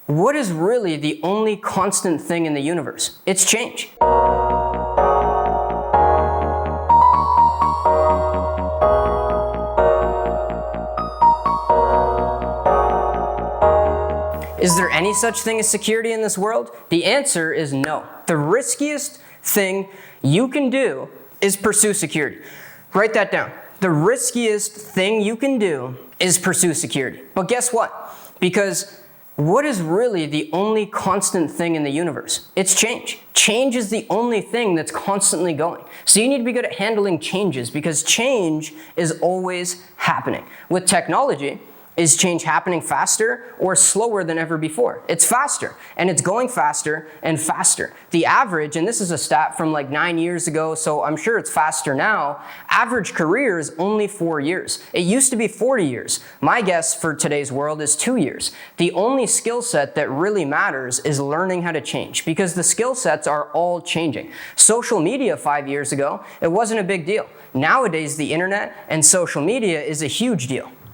What is really the only constant thing in the universe? It's change. Is there any such thing as security in this world? The answer is no. The riskiest thing you can do is pursue security. Write that down. The riskiest thing you can do is pursue security. But guess what? Because what is really the only constant thing in the universe? It's change. Change is the only thing that's constantly going. So you need to be good at handling changes because change is always happening. With technology, is change happening faster or slower than ever before? It's faster, and it's going faster and faster. The average, and this is a stat from like 9 years ago, so I'm sure it's faster now, average career is only 4 years. It used to be 40 years. My guess for today's world is 2 years. The only skill set that really matters is learning how to change because the skill sets are all changing. Social media 5 years ago, it wasn't a big deal. Nowadays, the internet and social media is a huge deal.